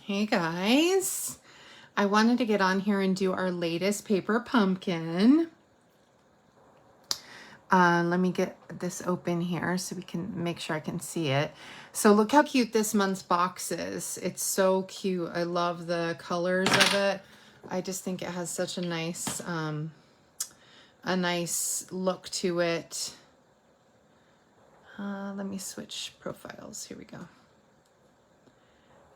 Hey guys, I wanted to get on here and do our latest paper pumpkin. Let me get this open here so we can make sure I can see it. So look how cute this month's box is. It's so cute. I love the colors of it. I just think it has such a nice look to it. Let me switch profiles. Here we go.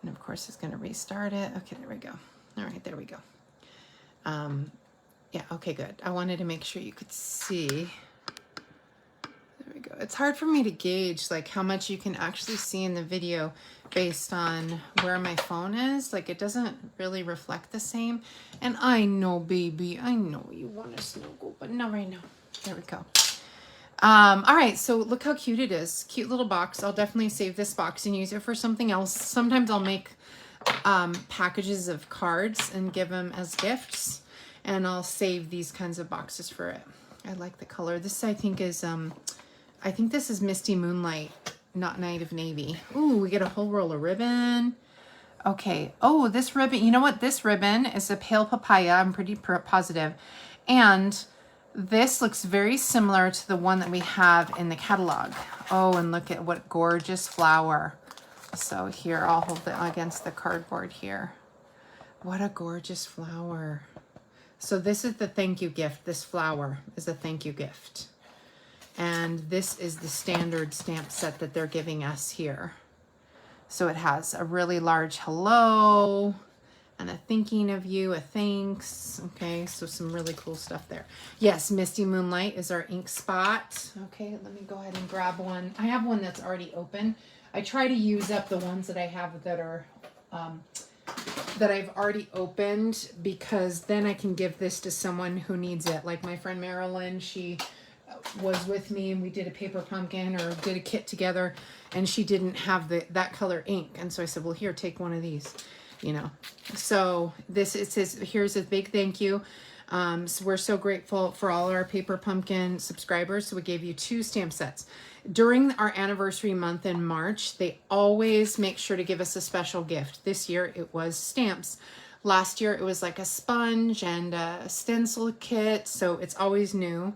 And of course it's going to restart it. Okay, there we go. All right, there we go. Yeah, okay, good. I wanted to make sure you could see. There we go. It's hard for me to gauge like how much you can actually see in the video based on where my phone is. Like it doesn't really reflect the same. And I know, baby, I know you want to snuggle, but not right now. There we go. All right, so look how cute it is. Cute little box. I'll definitely save this box and use it for something else. Sometimes I'll make packages of cards and give them as gifts, and I'll save these kinds of boxes for it. I like the color. This I think is I think this is Misty Moonlight, not Night of Navy. Ooh, we get a whole roll of ribbon. Okay. Oh, this ribbon, you know what? This ribbon is a pale papaya. I'm pretty positive. And this looks very similar to the one that we have in the catalog. Oh, and look at what gorgeous flower. So here, I'll hold it against the cardboard here. What a gorgeous flower. So this is the thank you gift. This flower is a thank you gift. And this is the standard stamp set that they're giving us here. So it has a really large hello and a thinking of you, a thanks. Okay, so some really cool stuff there. Yes, Misty Moonlight is our ink spot. Okay, let me go ahead and grab one. I have one that's already open. I try to use up the ones that I have that are that I've already opened, because then I can give this to someone who needs it. Like my friend Marilyn, she was with me and we did a paper pumpkin or did a kit together, and she didn't have that color ink, and so I said, well, here, take one of these, you know. So this, it says, here's a big thank you. So we're so grateful for all our paper pumpkin subscribers. So we gave you 2 stamp sets. During our anniversary month in March, they always make sure to give us a special gift. This year it was stamps. Last year it was like a sponge and a stencil kit, so it's always new.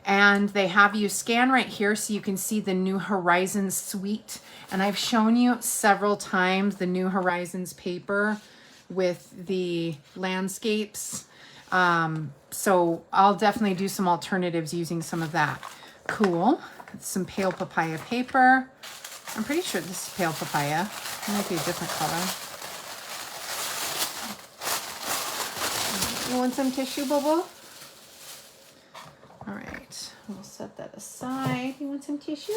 And they have you scan right here so you can see the New Horizons suite. And I've shown you several times the New Horizons paper with the landscapes. So I'll definitely do some alternatives using some of that. Cool. Some pale papaya paper. I'm pretty sure this is pale papaya. It might be a different color. You want some tissue, Bubble? All right, we'll set that aside. You want some tissue?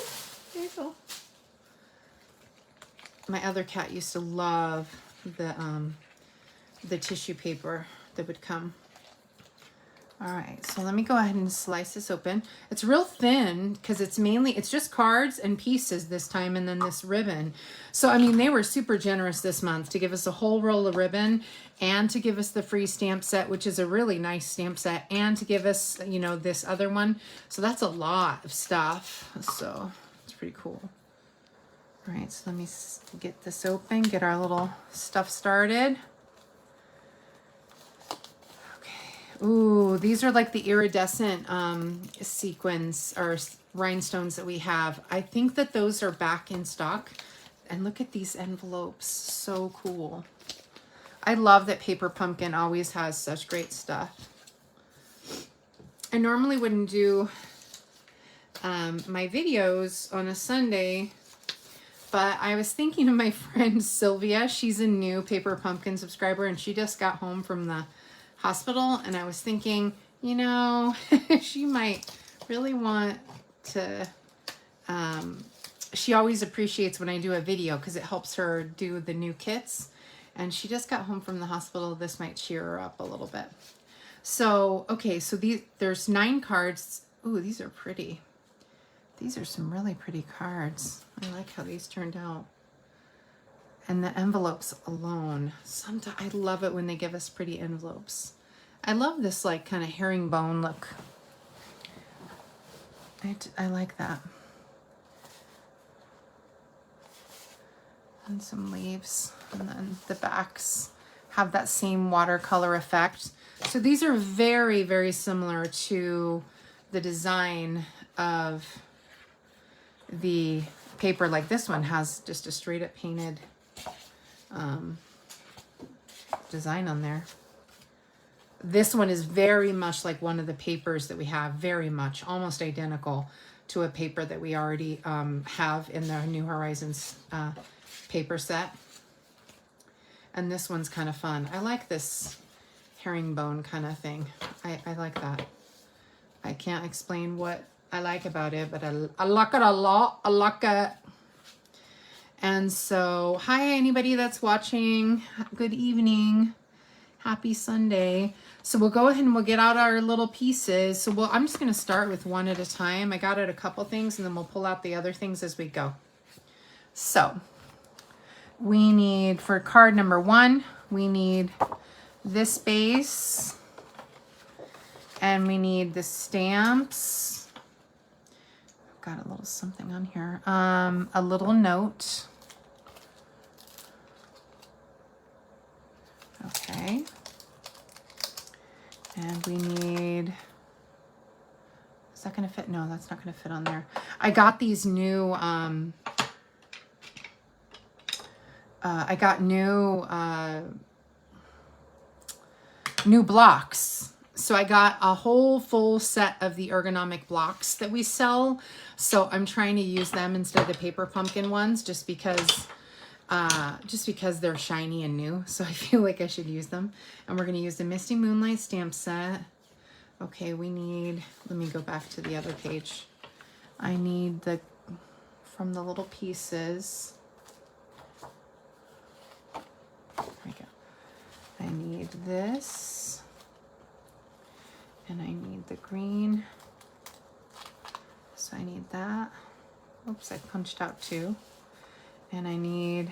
There you go. My other cat used to love the tissue paper that would come. All right, so let me go ahead and slice this open. It's real thin because it's just cards and pieces this time, and then this ribbon. So, I mean, they were super generous this month to give us a whole roll of ribbon and to give us the free stamp set, which is a really nice stamp set, and to give us, you know, this other one. So that's a lot of stuff. So it's pretty cool. All right, so let me get this open, get our little stuff started. Ooh, these are like the iridescent sequins or rhinestones that we have. I think that those are back in stock. And look at these envelopes. So cool. I love that Paper Pumpkin always has such great stuff. I normally wouldn't do my videos on a Sunday, but I was thinking of my friend Sylvia. She's a new Paper Pumpkin subscriber, and she just got home from the hospital, and I was thinking, you know, she might really want to, she always appreciates when I do a video because it helps her do the new kits, and she just got home from the hospital. This might cheer her up a little bit. So, okay, so there's 9 cards. Ooh, these are pretty. These are some really pretty cards. I like how these turned out. And the envelopes alone. Sometimes I love it when they give us pretty envelopes. I love this like kind of herringbone look. I like that. And some leaves. And then the backs have that same watercolor effect. So these are very, very similar to the design of the paper. Like this one has just a straight up painted design on there. This one is very much like one of the papers that we have, very much, almost identical to a paper that we already have in the New Horizons paper set. And this one's kind of fun. I like this herringbone kind of thing. I like that. I can't explain what I like about it, but I like it a lot. I like it. And so, hi, anybody that's watching. Good evening. Happy Sunday. So we'll go ahead and we'll get out our little pieces. So I'm just going to start with one at a time. I got out a couple things and then we'll pull out the other things as we go. So we need, for card number 1, we need this base and we need the stamps. I've got a little something on here. A little note. Okay. And we need, is that going to fit? No, that's not going to fit on there. I got these new, I got new blocks. So I got a whole full set of the ergonomic blocks that we sell. So I'm trying to use them instead of the paper pumpkin ones just because they're shiny and new. So I feel like I should use them. And we're going to use the Misty Moonlight stamp set. Okay, we need, let me go back to the other page. I need from the little pieces. There we go. I need this. And I need the green. So I need that. Oops, I punched out 2. And I need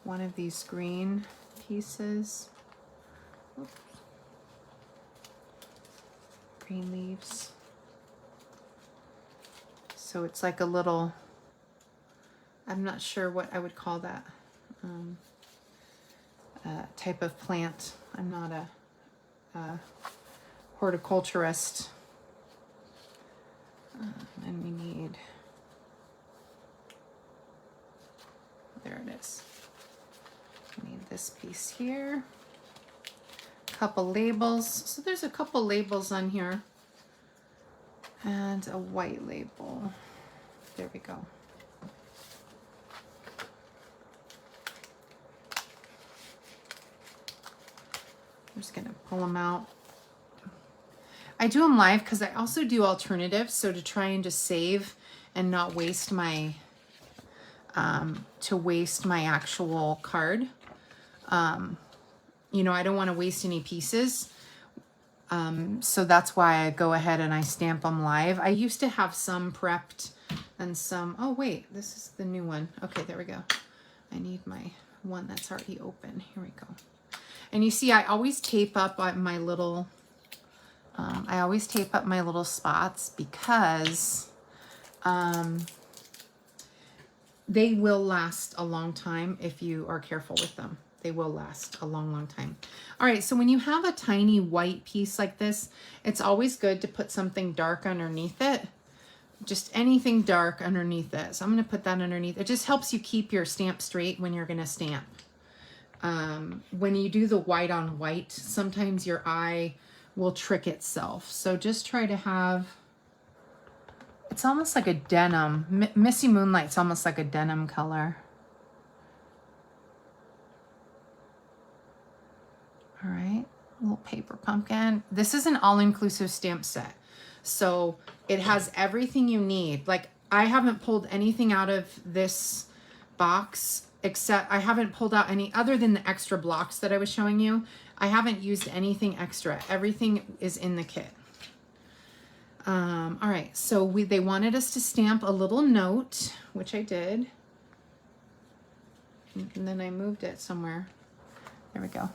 one of these green pieces. Oops. Green leaves. So it's like a little, I'm not sure what I would call that type of plant. I'm not a horticulturist. And we need, there it is. We need this piece here. Couple labels. So there's a couple labels on here. And a white label. There we go. I'm just gonna pull them out. I do them live because I also do alternatives. So to try and just save and not waste my actual card. You know, I don't want to waste any pieces. So that's why I go ahead and I stamp them live. I used to have some prepped and some, oh wait, this is the new one. Okay, there we go. I need my one that's already open. Here we go. And you see, I always tape up my little, spots because they will last a long time if you are careful with them. They will last a long, long time. All right, so when you have a tiny white piece like this, it's always good to put something dark underneath it. Just anything dark underneath it. So I'm going to put that underneath. It just helps you keep your stamp straight when you're going to stamp. When you do the white on white, sometimes your eye will trick itself. So just try to have, it's almost like a denim. Misty Moonlight's almost like a denim color. All right, little paper pumpkin. This is an all-inclusive stamp set. So it has everything you need. Like I haven't pulled anything out of this box except I haven't pulled out any other than the extra blocks that I was showing you. I haven't used anything extra. Everything is in the kit. All right, so they wanted us to stamp a little note, which I did. And then I moved it somewhere. There we go.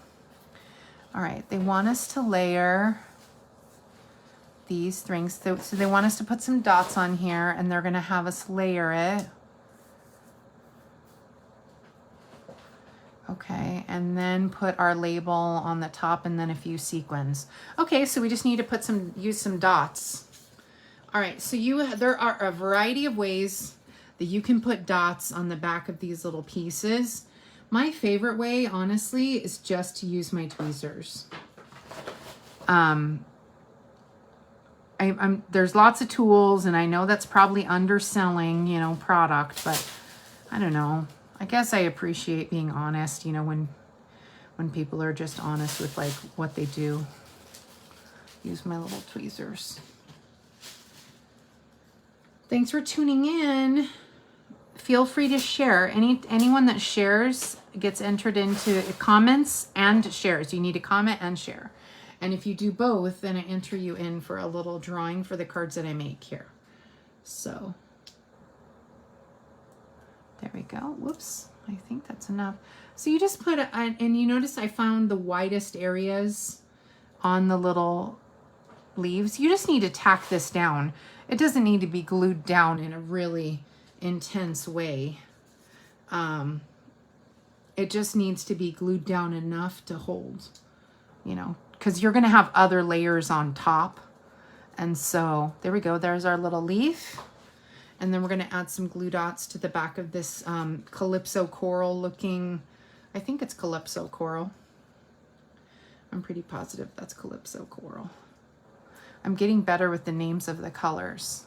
All right, they want us to layer these things. So they want us to put some dots on here and they're gonna have us layer it. Okay, and then put our label on the top and then a few sequins. Okay, so we just need to use some dots. All right, so there are a variety of ways that you can put dots on the back of these little pieces. My favorite way, honestly, is just to use my tweezers. There's lots of tools, and I know that's probably underselling, you know, product, but I don't know. I guess I appreciate being honest, you know, when people are just honest with like what they do. Use my little tweezers. Thanks for tuning in. Feel free to share. Anyone that shares gets entered into comments and shares. You need to comment and share. And if you do both, then I enter you in for a little drawing for the cards that I make here. So there we go. Whoops. I think that's enough. So you just put, and you notice I found the widest areas on the little leaves. You just need to tack this down. It doesn't need to be glued down in a really intense way. It just needs to be glued down enough to hold, you know, because you're going to have other layers on top. And so there we go. There's our little leaf. And then we're going to add some glue dots to the back of this Calypso coral looking, I think it's Calypso coral. I'm pretty positive that's Calypso coral. I'm getting better with the names of the colors.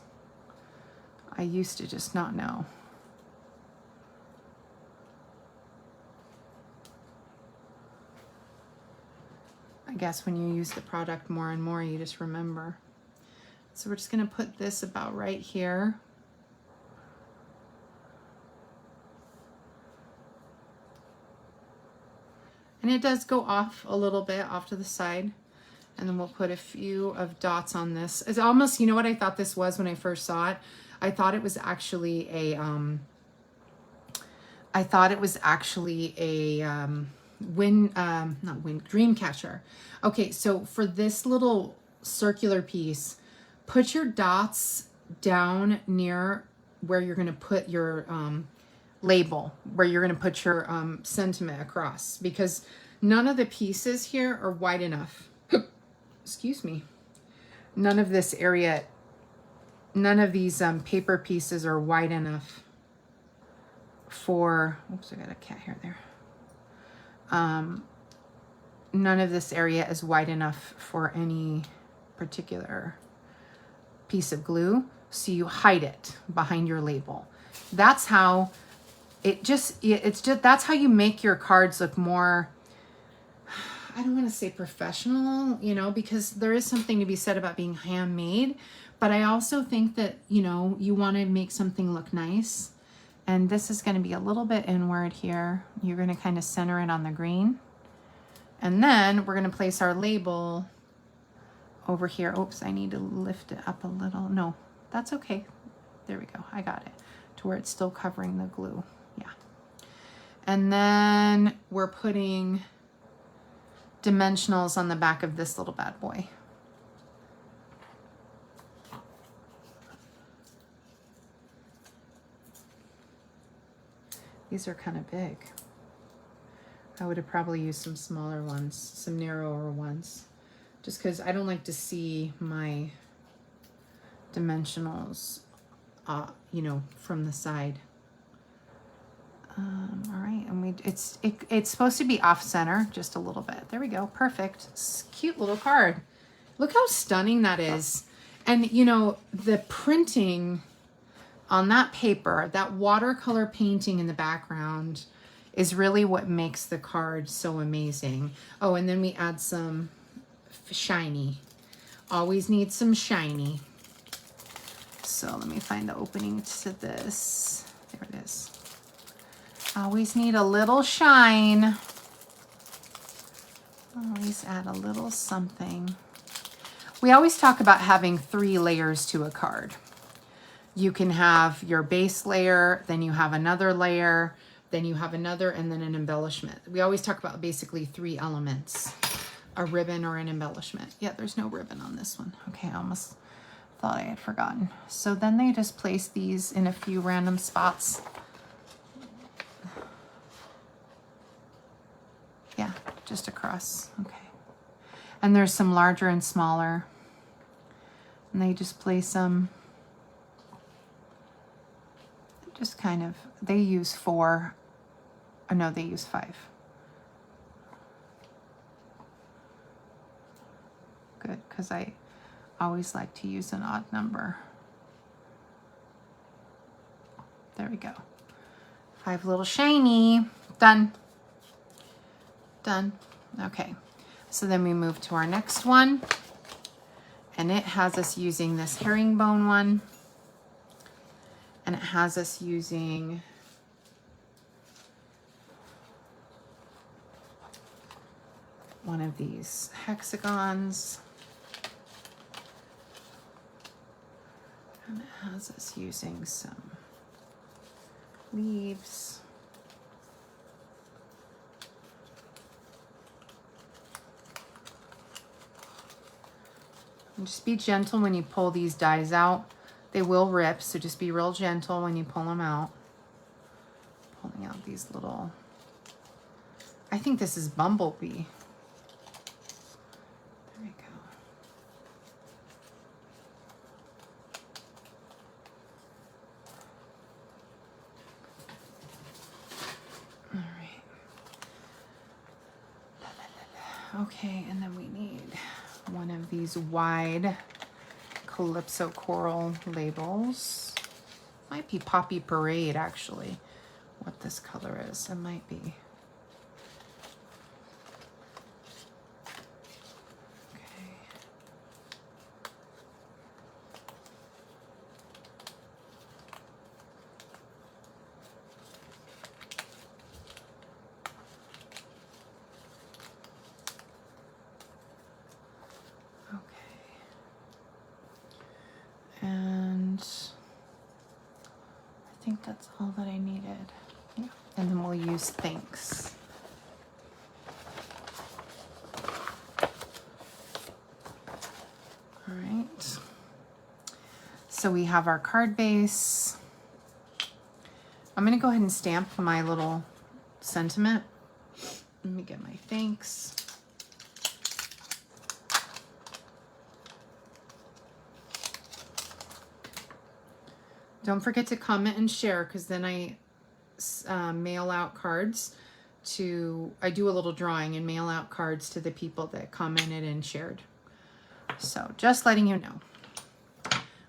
I used to just not know. I guess when you use the product more and more, you just remember. So we're just going to put this about right here. And it does go off a little bit off to the side. And then we'll put a few of dots on this. It's almost, you know what I thought this was when I first saw it? I thought it was actually a, dream catcher. Okay, so for this little circular piece, put your dots down near where you're going to put your label, where you're going to put your sentiment across, because none of the pieces here are wide enough. Excuse me. None of this area, none of these paper pieces are wide enough for, oops, I got a cat hair there. None of this area is wide enough for any particular piece of glue. So you hide it behind your label. That's how that's how you make your cards look more, I don't want to say professional, you know, because there is something to be said about being handmade, but I also think that, you know, you want to make something look nice. And this is going to be a little bit inward here. You're going to kind of center it on the green. And then we're going to place our label over here. Oops, I need to lift it up a little. No, that's okay. There we go. I got it to where it's still covering the glue. Yeah. And then we're putting dimensionals on the back of this little bad boy. These are kind of big. I would have probably used some smaller ones, some narrower ones, just because I don't like to see my dimensionals, you know, from the side. All right, and it's supposed to be off center just a little bit. There we go, perfect. It's a cute little card. Look how stunning that is. And you know, the printing on that paper, that watercolor painting in the background is really what makes the card so amazing. Oh, and then we add some shiny. Always need some shiny. So let me find the opening to this. There it is. Always need a little shine. Always add a little something. We always talk about having 3 layers to a card. You can have your base layer, then you have another layer, then you have another, and then an embellishment. We always talk about basically 3 elements, a ribbon or an embellishment. Yeah, there's no ribbon on this one. Okay, I almost thought I had forgotten. So then they just place these in a few random spots. just across. Okay. And there's some larger and smaller. And they just place them, just kind of, they use 4. Oh no, they use 5. Good, because I always like to use an odd number. There we go. 5 little shiny. Done. Done. Okay. So then we move to our next one. And it has us using this herringbone one. And it has us using one of these hexagons. And it has us using some leaves. And just be gentle when you pull these dies out. They will rip, so just be real gentle when you pull them out. Pulling out these little, I think this is Bumblebee. There we go. All right. Okay, and then we need one of these wide Calypso coral labels. Might be Poppy Parade, actually, what this color is. It might be. Okay. And I think that's all that I needed. Yeah. And then we'll use Thanks. All right. So we have our card base. I'm going to go ahead and stamp my little sentiment. Let me get my thanks. Don't forget to comment and share, because then I mail out cards to, I do a little drawing and mail out cards to the people that commented and shared. So just letting you know.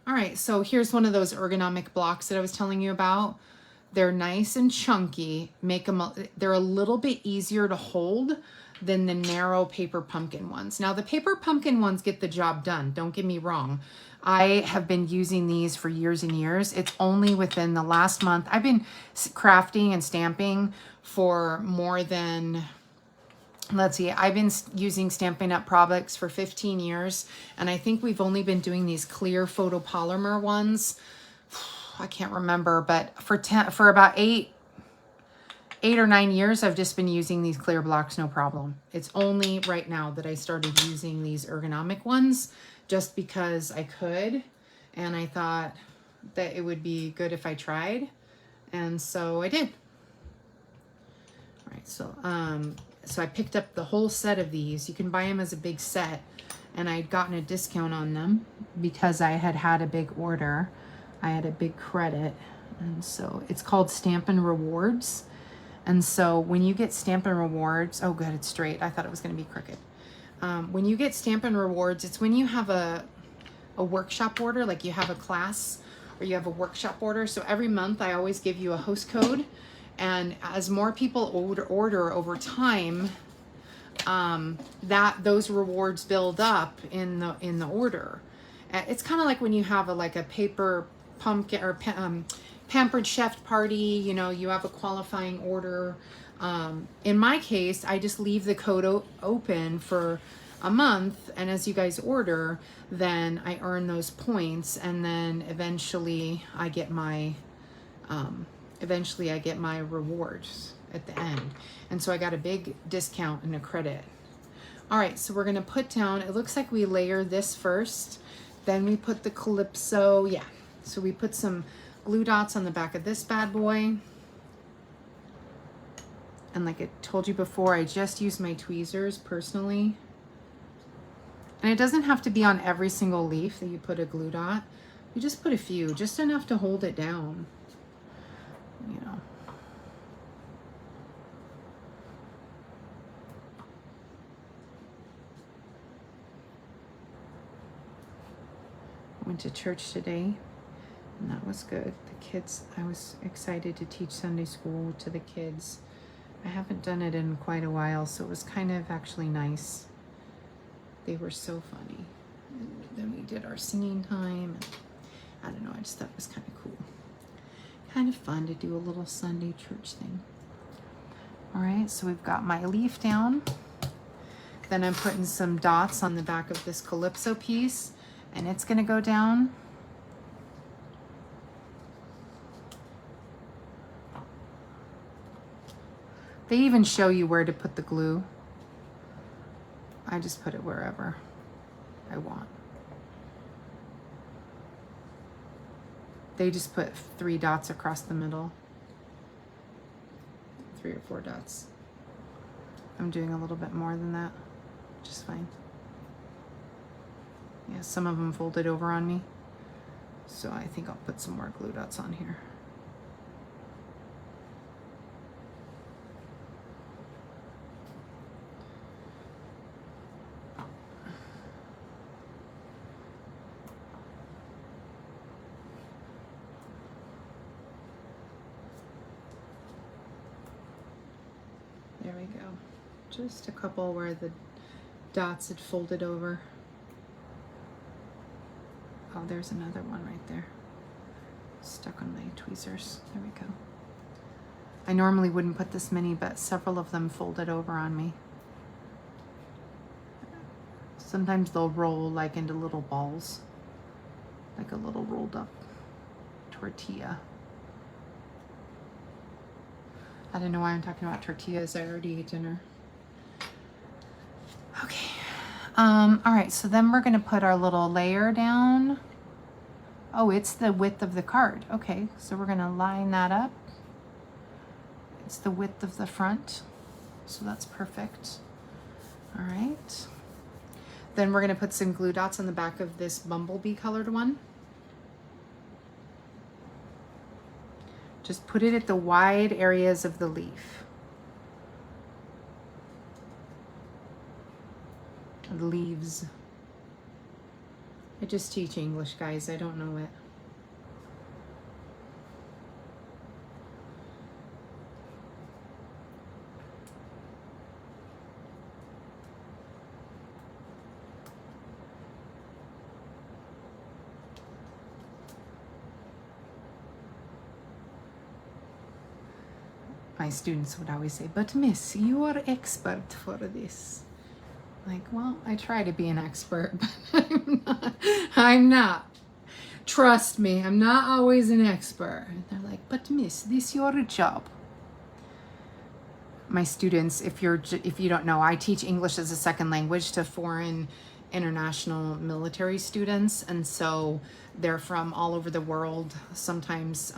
All right, so here's one of those ergonomic blocks that I was telling you about. They're nice and chunky. They're a little bit easier to hold than the narrow paper pumpkin ones. Now the paper pumpkin ones get the job done, don't get me wrong. I have been using these for years and years. It's only within the last month. I've been crafting and stamping for more than, let's see, I've been using Stampin' Up! Products for 15 years. And I think we've only been doing these clear photopolymer ones. I can't remember, but for about 8 or 9 years, I've just been using these clear blocks, no problem. It's only right now that I started using these ergonomic ones, just because I could, and I thought that it would be good if I tried, and so I did. All right, so I picked up the whole set of these. You can buy them as a big set, and I'd gotten a discount on them because I had a big order. I had a big credit, and so it's called Stampin' Rewards. And so when you get Stampin' Rewards, oh good, it's straight. I thought it was going to be crooked. When you get Stampin' Rewards, it's when you have a workshop order, like you have a class or you have a workshop order. So every month I always give you a host code, and as more people order over time, those rewards build up in the order. It's kind of like when you have a paper pumpkin or Pampered Chef party, you know, you have a qualifying order. In my case, I just leave the code open for a month, and as you guys order, then I earn those points, and then eventually I get my rewards at the end. And so I got a big discount and a credit. All right, so we're gonna put down, it looks like we layer this first, then we put the Calypso, yeah. So we put some glue dots on the back of this bad boy. And like I told you before, I just use my tweezers personally. And it doesn't have to be on every single leaf that you put a glue dot. You just put a few, just enough to hold it down, you know. Went to church today, and that was good. The kids, I was excited to teach Sunday school to the kids. I haven't done it in quite a while, so it was kind of actually nice. They were so funny. And then we did our singing time. And I don't know, I just thought it was kind of cool. Kind of fun to do a little Sunday church thing. All right, so we've got my leaf down. Then I'm putting some dots on the back of this Calypso piece, and it's gonna go down. They even show you where to put the glue. I just put it wherever I want. They just put 3 dots across the middle. 3 or 4 dots. I'm doing a little bit more than that, which is fine. Yeah, some of them folded over on me. So I think I'll put some more glue dots on here. There we go. Just a couple where the dots had folded over. Oh, there's another one right there. Stuck on my tweezers. There we go. I normally wouldn't put this many, but several of them folded over on me. Sometimes they'll roll like into little balls, like a little rolled up tortilla. I don't know why I'm talking about tortillas. I already ate dinner. Okay. All right, so then we're gonna put our little layer down. Oh, it's the width of the card. Okay, so we're gonna line that up. It's the width of the front, so that's perfect. All right. Then we're gonna put some glue dots on the back of this bumblebee colored one. Just put it at the wide areas of the leaf. The leaves. I just teach English, guys. I don't know it. My students would always say, but miss, you are expert for this. Like, well, I try to be an expert, but I'm not. Trust me, I'm not always an expert. And they're like, but miss, this your job. My students, if you don't know, I teach English as a second language to foreign international military students. And so they're from all over the world, sometimes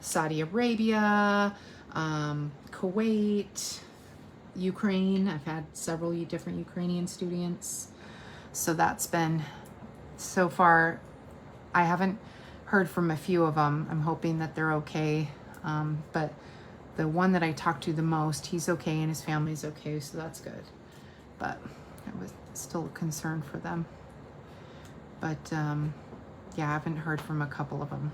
Saudi Arabia, Kuwait, Ukraine. I've had several different Ukrainian students. So that's been, so far, I haven't heard from a few of them. I'm hoping that they're okay. But the one that I talked to the most, he's okay and his family's okay, so that's good. But I was still concerned for them. But yeah, I haven't heard from a couple of them.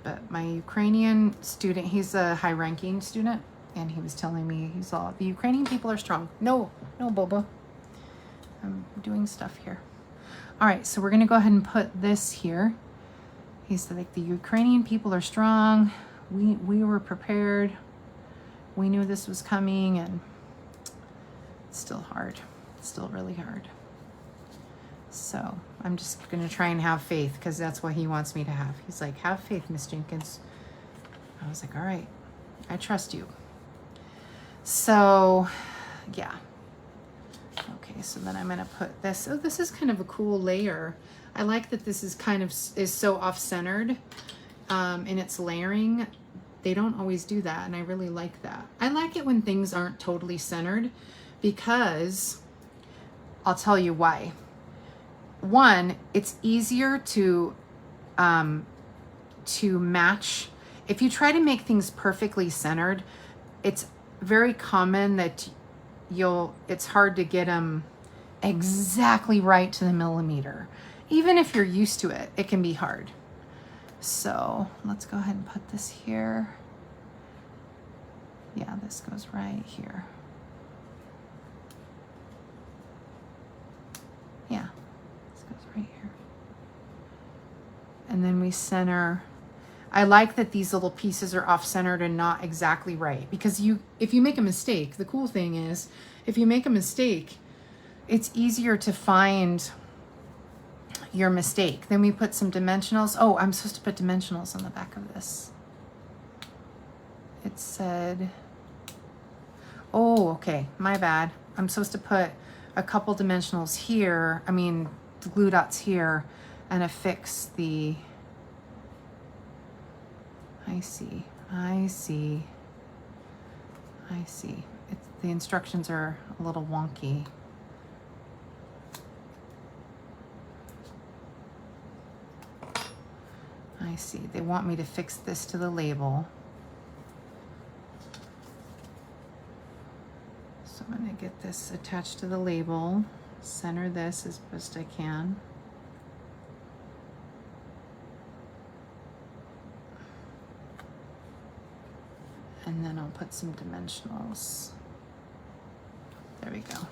But my Ukrainian student, he's a high-ranking student, and he was telling me, he's all, the Ukrainian people are strong. No, Boba. I'm doing stuff here. All right, so we're gonna go ahead and put this here. He's like, the Ukrainian people are strong. We were prepared. We knew this was coming, and it's still hard. It's still really hard. So I'm just gonna try and have faith, because that's what he wants me to have. He's like, have faith, Miss Jenkins. I was like, all right, I trust you. So yeah. Okay, so then I'm gonna put this. Oh, this is kind of a cool layer. I like that this is kind of is so off-centered in its layering. they don't always do that, and I really like that. I like it when things aren't totally centered, because I'll tell you why. One, it's easier to match. If you try to make things perfectly centered, it's very common that it's hard to get them exactly right to the millimeter. Even if you're used to it, it can be hard. So let's go ahead and put this here. Yeah, this goes right here. Yeah, this goes right here. And then we center. I like that these little pieces are off-centered and not exactly right, because if you make a mistake, the cool thing is, if you make a mistake, it's easier to find your mistake. Then we put some dimensionals. Oh, I'm supposed to put dimensionals on the back of this. It said, oh, okay, my bad. I'm supposed to put a couple dimensionals here, the glue dots here, and affix the, I see. The instructions are a little wonky. I see. They want me to fix this to the label. So I'm going to get this attached to the label, center this as best I can. And then I'll put some dimensionals. There we go.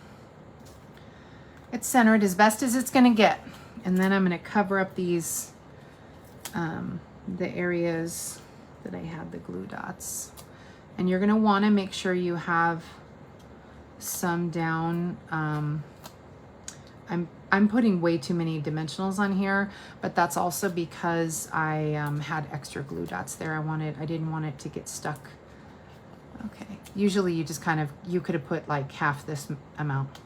It's centered as best as it's going to get. And then I'm going to cover up these, the areas that I had the glue dots. And you're going to want to make sure you have some down. I'm putting way too many dimensionals on here, but that's also because I had extra glue dots there. I didn't want it to get stuck. Okay, usually you just you could have put like half this amount,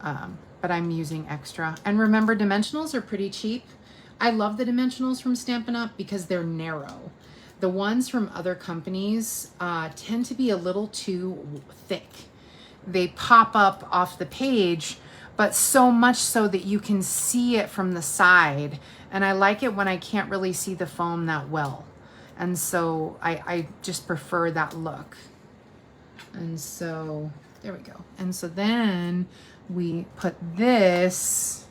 but I'm using extra. And remember, dimensionals are pretty cheap. I love the dimensionals from Stampin' Up! Because they're narrow. The ones from other companies tend to be a little too thick. They pop up off the page, but so much so that you can see it from the side. And I like it when I can't really see the foam that well. And so I just prefer that look. And so there we go. And so then we put this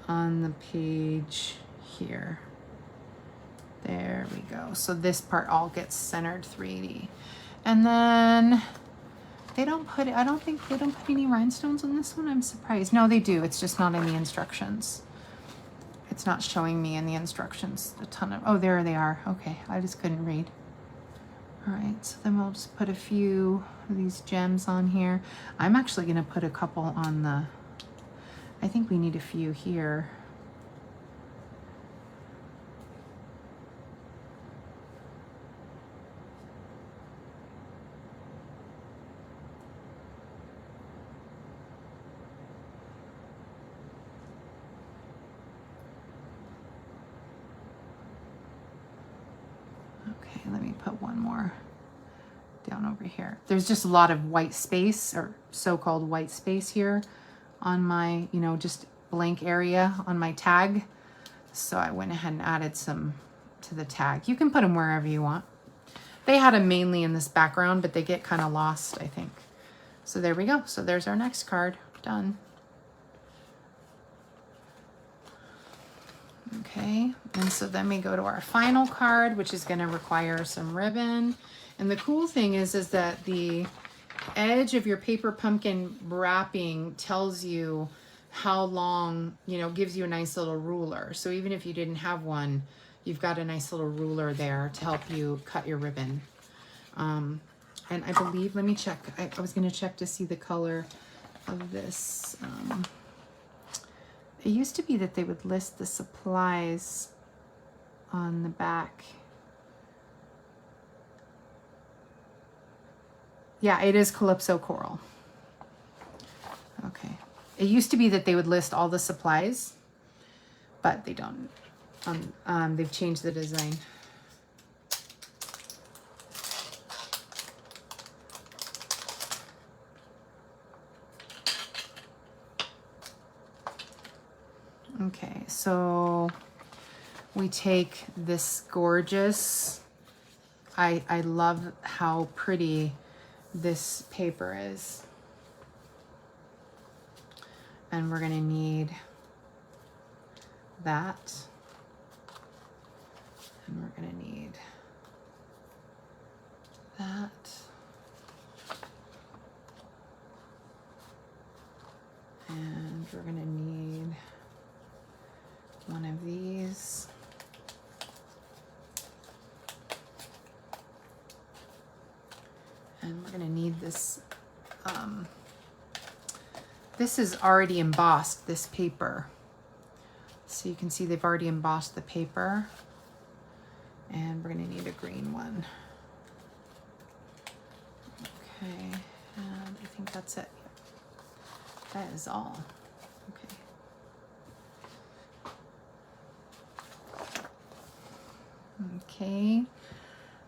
on the page here. There we go. So this part all gets centered 3D. And then I don't think they don't put any rhinestones on this one. I'm surprised. No, they do. It's just not in the instructions. It's not showing me in the instructions a ton of, oh, there they are. Okay, I just couldn't read. All right, so then we'll just put a few of these gems on here. I'm actually gonna put a couple on the, I think we need a few here. Let me put one more down over here. There's just a lot of white space, or so-called white space here on my, just blank area on my tag. So I went ahead and added some to the tag. You can put them wherever you want. They had them mainly in this background, but they get kind of lost, I think. So there we go. So there's our next card. Done. Okay, and so then we go to our final card, which is going to require some ribbon. And the cool thing is that the edge of your paper pumpkin wrapping tells you how long, gives you a nice little ruler. So even if you didn't have one, you've got a nice little ruler there to help you cut your ribbon. And I believe, let me check. I was going to check to see the color of this. It used to be that they would list the supplies on the back. Yeah, it is Calypso Coral. Okay. It used to be that they would list all the supplies, but they don't. They've changed the design. So we take this gorgeous, I love how pretty this paper is. And we're gonna need that. And we're gonna need that. And we're gonna need one of these. And we're gonna need this, this is already embossed, this paper. So you can see they've already embossed the paper. And we're gonna need a green one. Okay, and I think that's it. That is all. Okay,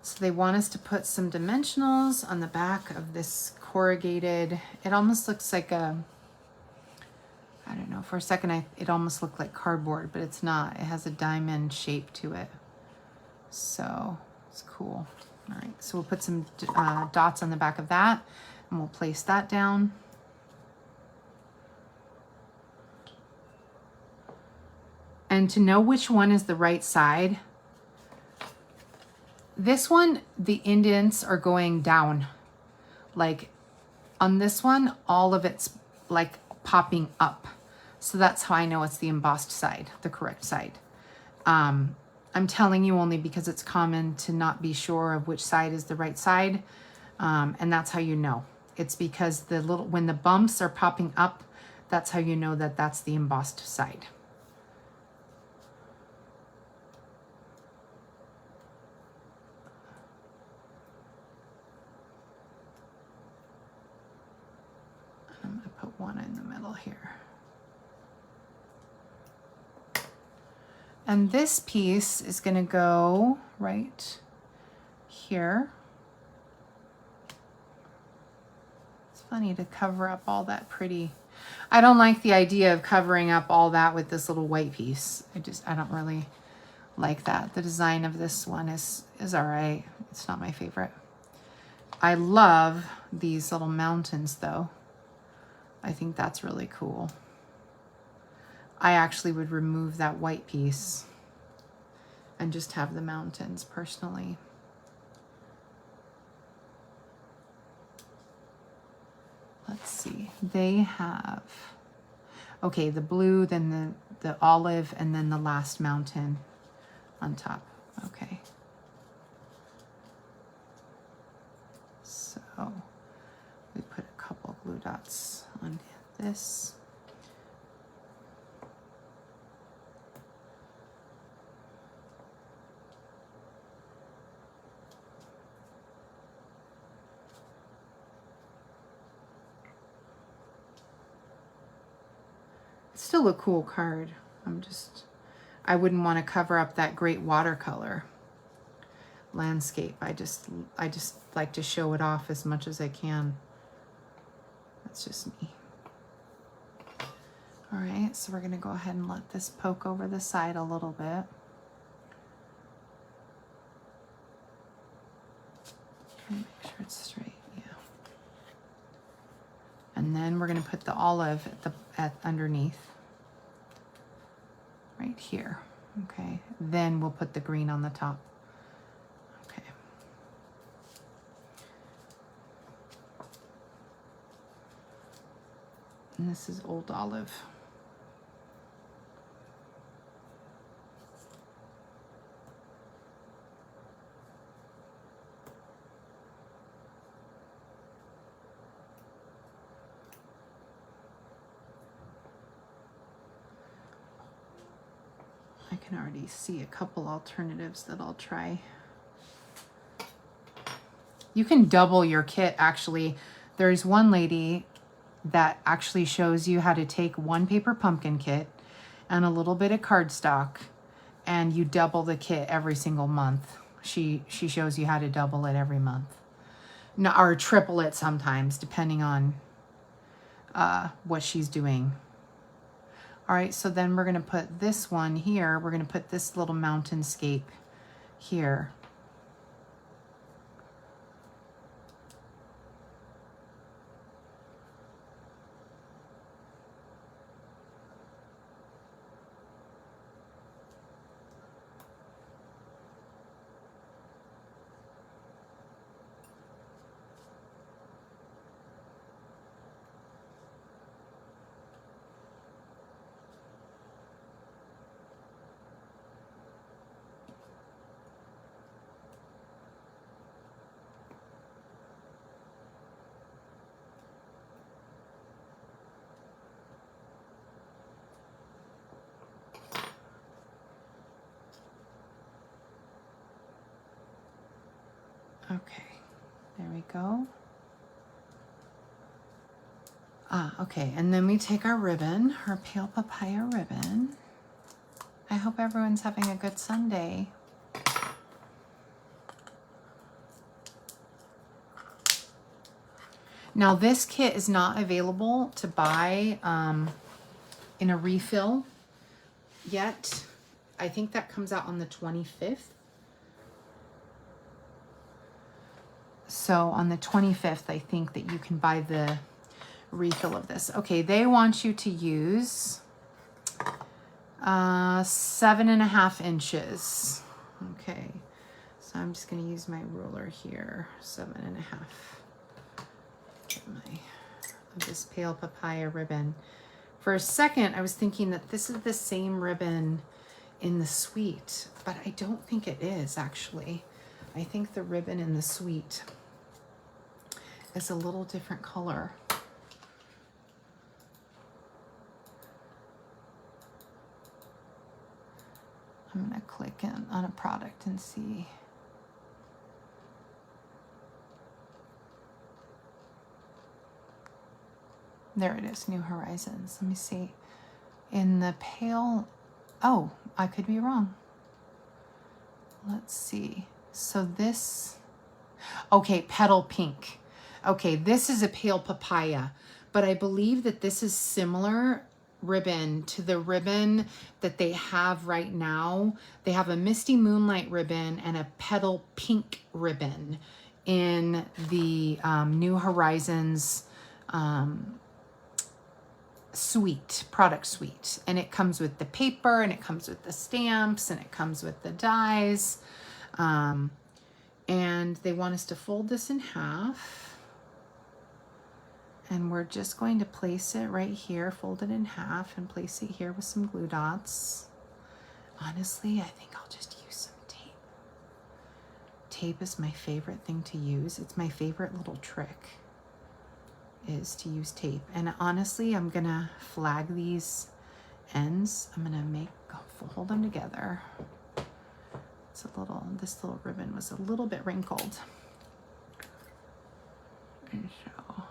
so they want us to put some dimensionals on the back of this corrugated. It almost looks like a, I don't know, for a second it almost looked like cardboard, but it's not. It has a diamond shape to it. So it's cool. All right, so we'll put some dots on the back of that, and we'll place that down. And to know which one is the right side, this one, the indents are going down. Like on this one, all of it's like popping up. So that's how I know it's the embossed side, the correct side. I'm telling you only because it's common to not be sure of which side is the right side. And that's how you know. It's because when the bumps are popping up, that's how you know that that's the embossed side. I'm gonna put one in the middle here. And this piece is gonna go right here. It's funny to cover up all that pretty. I don't like the idea of covering up all that with this little white piece. I don't really like that. The design of this one is all right. It's not my favorite. I love these little mountains though. I think that's really cool. I actually would remove that white piece and just have the mountains personally. Let's see, they have, okay, the blue, then the olive, and then the last mountain on top. Okay. So we put a couple glue dots on this. It's still a cool card. I wouldn't want to cover up that great watercolor landscape. I just like to show it off as much as I can. That's just me. All right, so we're gonna go ahead and let this poke over the side a little bit. Make sure it's straight, yeah. And then we're gonna put the olive at underneath, right here, okay? Then we'll put the green on the top. Okay. And this is Old Olive. I can already see a couple alternatives that I'll try. You can double your kit, actually. There's one lady that actually shows you how to take one paper pumpkin kit and a little bit of cardstock, and you double the kit every single month. She shows you how to double it every month. No, or triple it sometimes, depending on what she's doing. All right, so then we're gonna put this one here. We're gonna put this little mountainscape here. Okay, there we go. Okay, and then we take our ribbon, our pale papaya ribbon. I hope everyone's having a good Sunday. Now this kit is not available to buy in a refill yet. I think that comes out on the 25th. So on the 25th, I think that you can buy the refill of this. Okay, they want you to use 7.5 inches. Okay, so I'm just gonna use my ruler here, 7.5. Of this pale papaya ribbon. For a second, I was thinking that this is the same ribbon in the Sweet, but I don't think it is actually. I think the ribbon in the Sweet is a little different color. I'm gonna click in on a product and see. There it is, New Horizons. Let me see. In the pale, oh, I could be wrong. Let's see. So this, okay, Petal Pink. Okay, this is a pale papaya, but I believe that this is similar ribbon to the ribbon that they have right now. They have a Misty Moonlight ribbon and a Petal Pink ribbon in the New Horizons product suite, and it comes with the paper, and it comes with the stamps, and it comes with the dies, and they want us to fold this in half, and we're just going to place it right here, fold it in half, and place it here with some glue dots. Honestly, I think I'll just use some tape. Tape is my favorite thing to use. It's my favorite little trick, is to use tape. And honestly, I'm gonna flag these ends. I'm gonna hold them together. It's a little, this little ribbon was a little bit wrinkled. And so,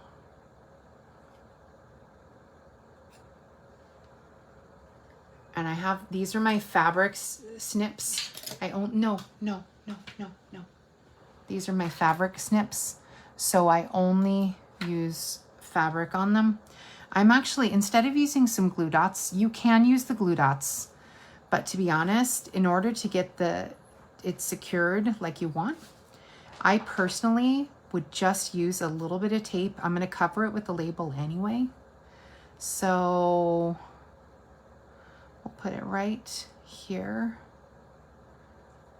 and I have, these are my fabric snips. I own, no. These are my fabric snips. So I only use fabric on them. I'm actually, instead of using some glue dots, you can use the glue dots, but to be honest, in order to get it secured like you want, I personally would just use a little bit of tape. I'm going to cover it with the label anyway, so we'll put it right here.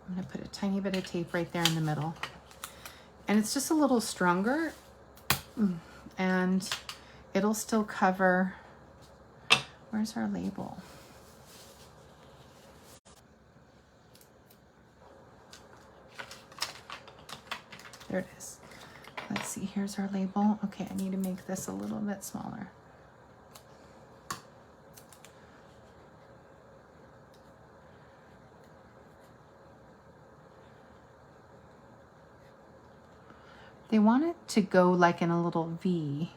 I'm going to put a tiny bit of tape right there in the middle, and it's just a little stronger, and it'll still cover. Where's our label? There it is. Let's see, here's our label. Okay, I need to make this a little bit smaller. They want it to go like in a little V.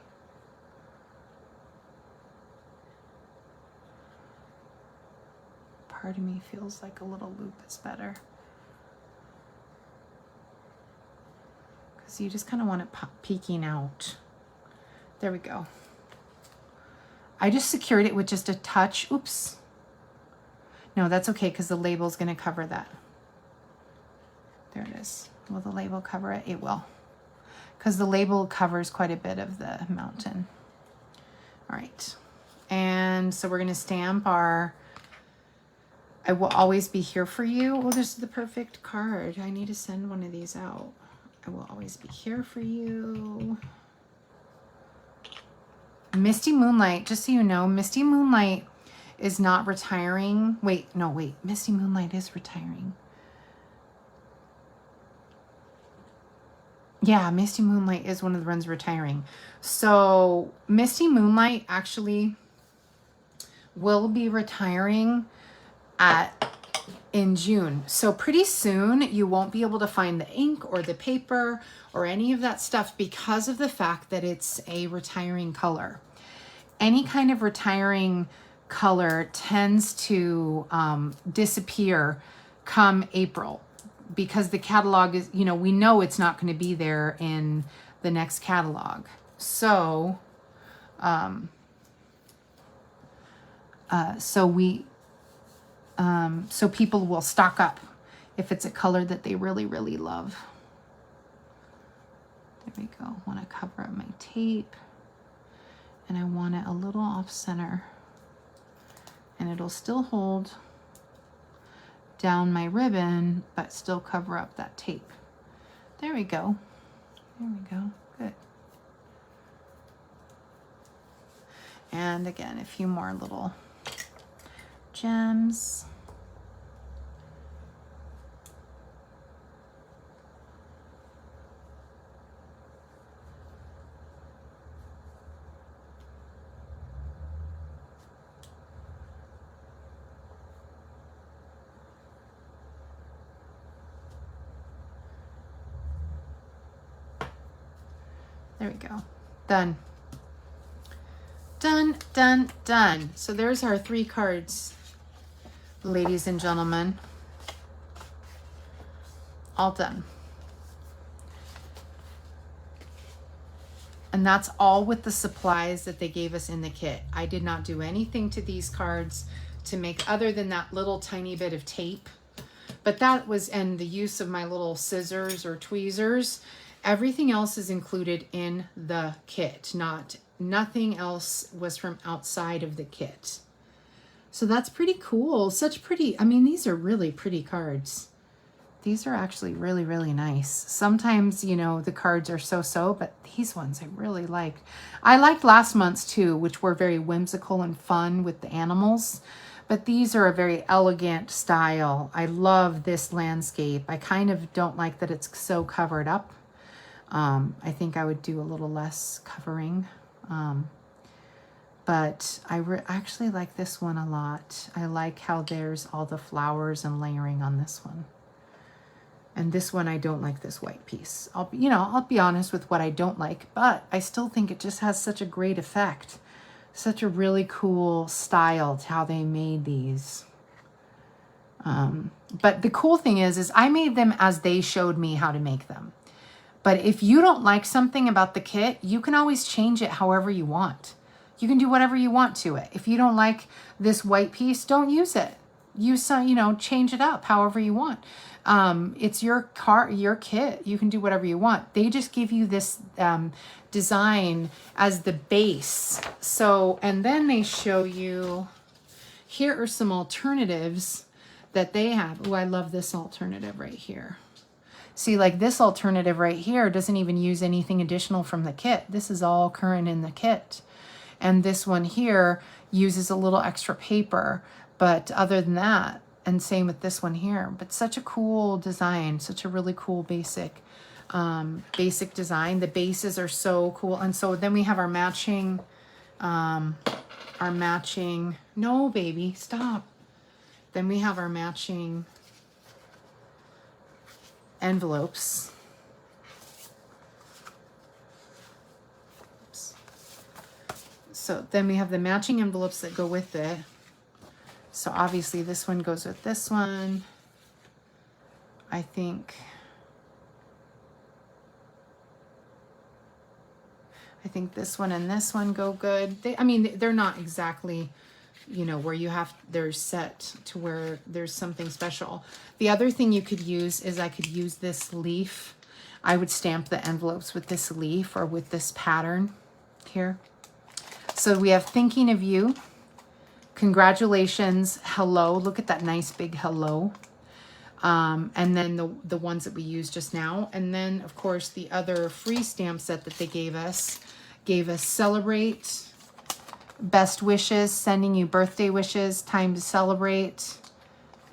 Part of me feels like a little loop is better, because you just kind of want it peeking out. There we go. I just secured it with just a touch. Oops. No, that's okay because the label is going to cover that. There it is. Will the label cover it? It will. Because the label covers quite a bit of the mountain. All right. And so we're going to stamp our I will always be here for you. Oh, this is the perfect card. I need to send one of these out. I will always be here for you. Misty Moonlight, just so you know, Misty Moonlight is not retiring. Wait, no, wait. Misty Moonlight is retiring. Yeah, Misty Moonlight is one of the ones retiring. So Misty Moonlight actually will be retiring in June. So pretty soon you won't be able to find the ink or the paper or any of that stuff because of the fact that it's a retiring color. Any kind of retiring color tends to disappear come April because the catalog is, you know, we know it's not going to be there in the next catalog. So, so people will stock up if it's a color that they really, really love. There we go. I want to cover up my tape and I want it a little off center and it'll still hold down my ribbon, but still cover up that tape. There we go. There we go. Good. And again, a few more little gems. There we go. Done. Done, done, done. So there's our 3 cards, ladies and gentlemen. All done. And that's all with the supplies that they gave us in the kit. I did not do anything to these cards to make other than that little tiny bit of tape. But that was, and the use of my little scissors or tweezers. Everything else is included in the kit. Nothing else was from outside of the kit. So that's pretty cool. Such pretty, I mean, these are really pretty cards. These are actually really, really nice. Sometimes, you know, the cards are so-so, but these ones I really liked. I liked last month's too, which were very whimsical and fun with the animals. But these are a very elegant style. I love this landscape. I kind of don't like that it's so covered up. I think I would do a little less covering. But I actually like this one a lot. I like how there's all the flowers and layering on this one. And this one, I don't like this white piece. I'll be honest with what I don't like, but I still think it just has such a great effect. Such a really cool style to how they made these. But the cool thing is I made them as they showed me how to make them. But if you don't like something about the kit, you can always change it however you want. You can do whatever you want to it. If you don't like this white piece, don't use it. Use some, change it up however you want. It's your kit. You can do whatever you want. They just give you this design as the base. So, and then they show you, here are some alternatives that they have. Oh, I love this alternative right here. See, like this alternative right here doesn't even use anything additional from the kit. This is all current in the kit. And this one here uses a little extra paper. But other than that, and same with this one here. But such a cool design, such a really cool basic design. The bases are so cool. And so then we have our matching, no, baby, stop. Then we have our matching envelopes. Oops. So then we have the matching envelopes that go with it. So obviously this one goes with this one. I think I think this one and this one go good. I mean, they're not exactly, you know, where you have, they're set to where there's something special. The other thing you could use is I could use this leaf. I would stamp the envelopes with this leaf or with this pattern here. So we have thinking of you, congratulations, hello. Look at that nice big hello. And then the ones that we used just now. And then of course the other free stamp set that they gave us celebrate, best wishes, sending you birthday wishes, time to celebrate.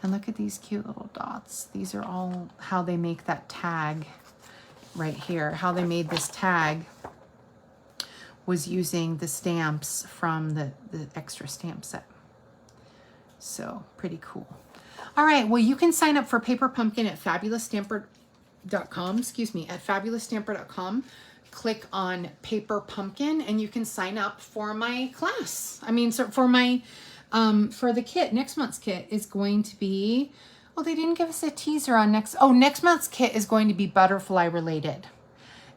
And look at these cute little dots. These are all how they make that tag right here. How they made this tag was using the stamps from the extra stamp set. So pretty cool. All right, well, you can sign up for Paper Pumpkin at FabulousStamper.com, at FabulousStamper.com. Click on Paper Pumpkin and you can sign up for my class. I mean, so for my, for the kit, next month's kit is going to be, well, they didn't give us a teaser on next month's kit is going to be butterfly related.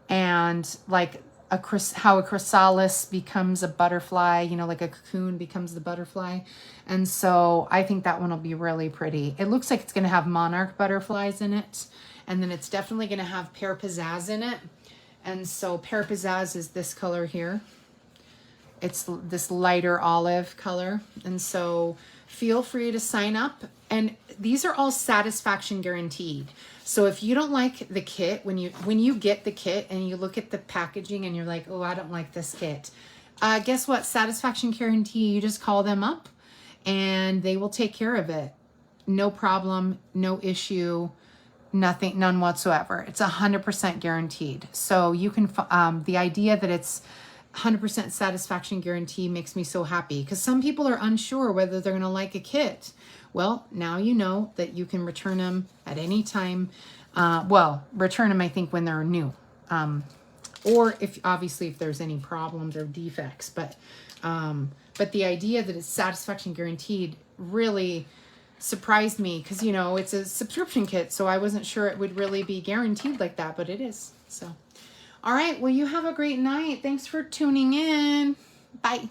And like how a chrysalis becomes a butterfly, you know, like a cocoon becomes the butterfly. And so I think that one will be really pretty. It looks like it's going to have monarch butterflies in it. And then it's definitely going to have pear pizzazz in it. And so pear pizzazz is this color here. It's this lighter olive color. And so feel free to sign up. And these are all satisfaction guaranteed. So if you don't like the kit, when you get the kit and you look at the packaging and you're like, oh, I don't like this kit. Guess what? Satisfaction guarantee, you just call them up and they will take care of it. No problem, no issue, nothing, none whatsoever. It's 100% guaranteed. So you can, the idea that it's 100% satisfaction guarantee makes me so happy because some people are unsure whether they're going to like a kit. Well, now you know that you can return them at any time. Well, return them, I think, when they're new. Or if there's any problems or defects. But the idea that it's satisfaction guaranteed really surprised me because, you know, it's a subscription kit. So I wasn't sure it would really be guaranteed like that, but it is. So, all right. Well, you have a great night. Thanks for tuning in. Bye.